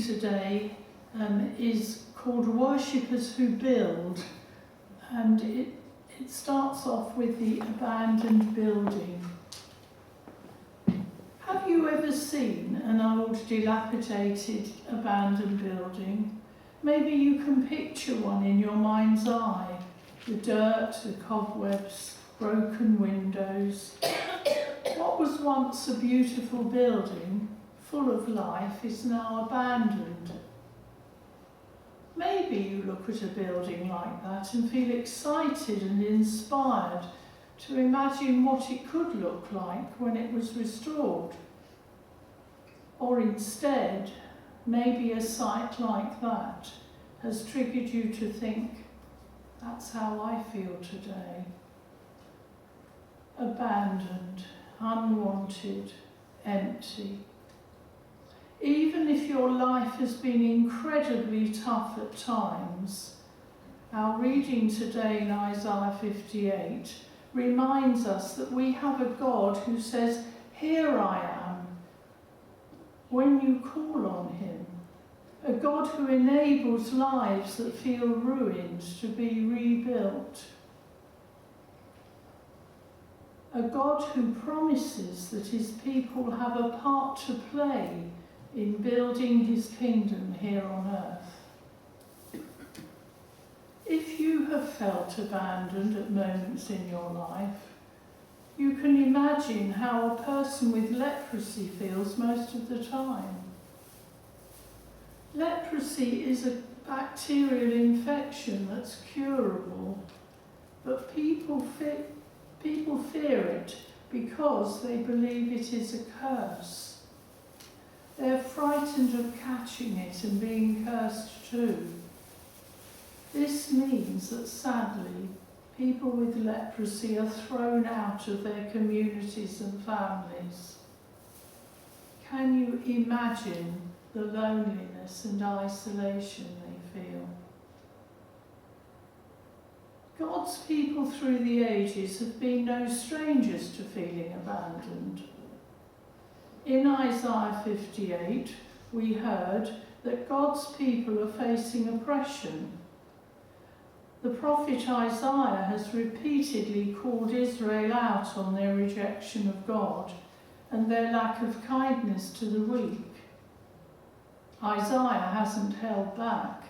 today is called Worshippers Who Build, and it starts off with the abandoned building. Have you ever seen an old, dilapidated, abandoned building? Maybe you can picture one in your mind's eye. The dirt, the cobwebs, broken windows. What was once a beautiful building, full of life, is now abandoned. Maybe you look at a building like that and feel excited and inspired to imagine what it could look like when it was restored. Or instead, maybe a sight like that has triggered you to think, that's how I feel today. Abandoned, unwanted, empty. Even if your life has been incredibly tough at times, our reading today in Isaiah 58 reminds us that we have a God who says, "Here I am," when you call on him. A God who enables lives that feel ruined to be rebuilt. A God who promises that his people have a part to play in building his kingdom here on earth. If you have felt abandoned at moments in your life, you can imagine how a person with leprosy feels most of the time. Leprosy is a bacterial infection that's curable, but people fear it because they believe it is a curse. They're frightened of catching it and being cursed too. This means that sadly, people with leprosy are thrown out of their communities and families. Can you imagine the loneliness and isolation they feel? God's people through the ages have been no strangers to feeling abandoned. In Isaiah 58, we heard that God's people are facing oppression. The prophet Isaiah has repeatedly called Israel out on their rejection of God and their lack of kindness to the weak. Isaiah hasn't held back.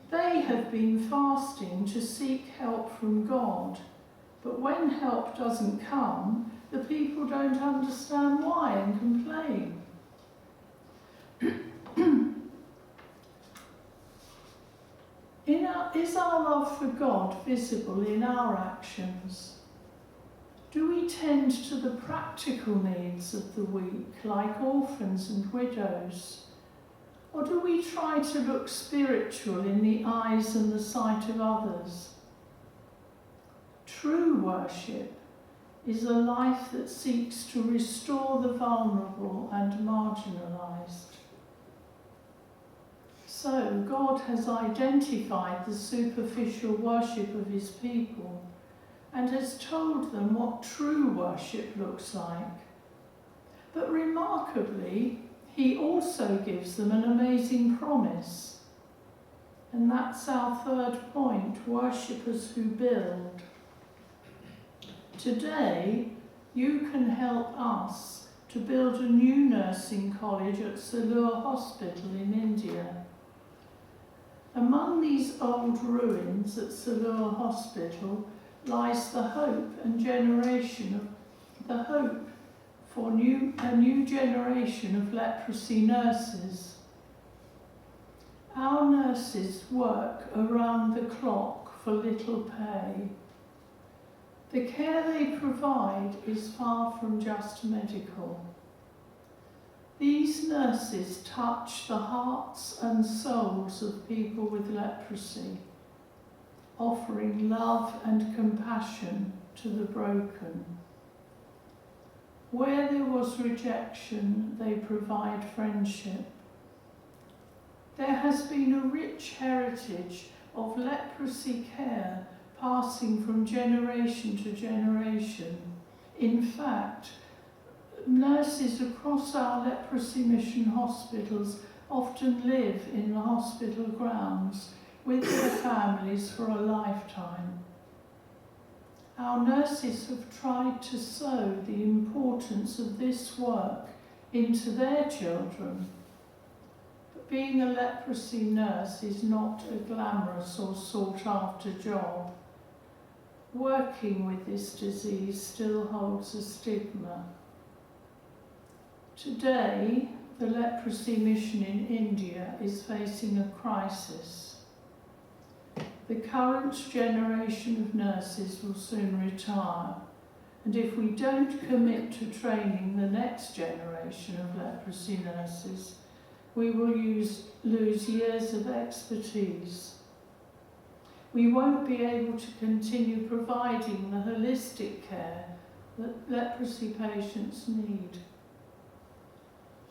They have been fasting to seek help from God, but when help doesn't come, the people don't understand why and complain. Is our love for God visible in our actions? Do we tend to the practical needs of the weak, like orphans and widows? Or do we try to look spiritual in the eyes and the sight of others? True worship is a life that seeks to restore the vulnerable and marginalised. So God has identified the superficial worship of his people and has told them what true worship looks like. But remarkably, he also gives them an amazing promise. And that's our third point, worshippers who build. Today, you can help us to build a new nursing college at Salur Hospital in India. Among these old ruins at Salur Hospital lies the hope for a new generation of leprosy nurses. Our nurses work around the clock for little pay. The care they provide is far from just medical. These nurses touch the hearts and souls of people with leprosy, offering love and compassion to the broken. Where there was rejection, they provide friendship. There has been a rich heritage of leprosy care passing from generation to generation. In fact, nurses across our Leprosy Mission hospitals often live in the hospital grounds with their families for a lifetime. Our nurses have tried to sow the importance of this work into their children. But being a leprosy nurse is not a glamorous or sought-after job. Working with this disease still holds a stigma. Today, the Leprosy Mission in India is facing a crisis. The current generation of nurses will soon retire, and if we don't commit to training the next generation of leprosy nurses, we will lose years of expertise. We won't be able to continue providing the holistic care that leprosy patients need.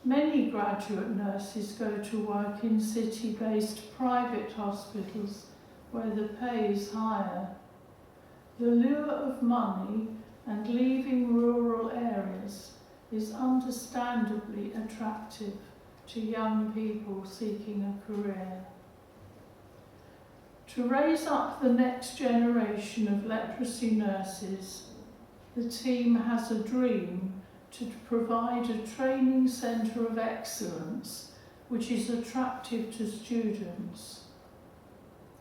Many graduate nurses go to work in city-based private hospitals where the pay is higher. The lure of money and leaving rural areas is understandably attractive to young people seeking a career. To raise up the next generation of leprosy nurses, the team has a dream to provide a training centre of excellence which is attractive to students.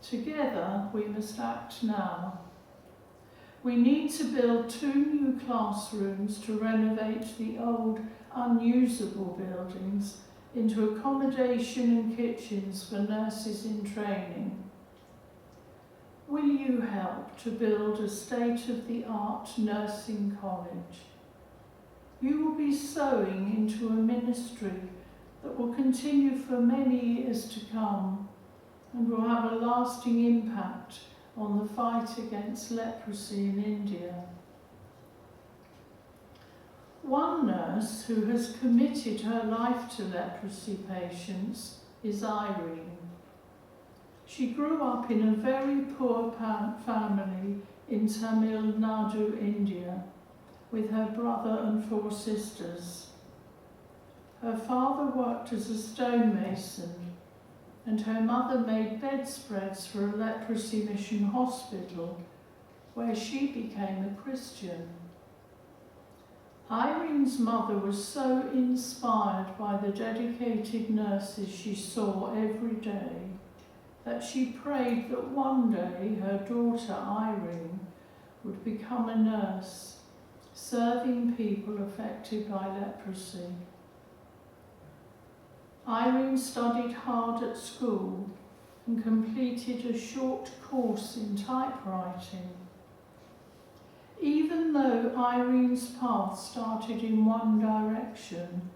Together, we must act now. We need to build 2 new classrooms to renovate the old, unusable buildings into accommodation and kitchens for nurses in training. Will you help to build a state-of-the-art nursing college? You will be sowing into a ministry that will continue for many years to come and will have a lasting impact on the fight against leprosy in India. One nurse who has committed her life to leprosy patients is Irene. She grew up in a very poor family in Tamil Nadu, India, with her brother and 4 sisters. Her father worked as a stonemason, and her mother made bedspreads for a Leprosy Mission hospital, where she became a Christian. Irene's mother was so inspired by the dedicated nurses she saw every day that she prayed that one day her daughter Irene would become a nurse, serving people affected by leprosy. Irene studied hard at school and completed a short course in typewriting. Even though Irene's path started in one direction,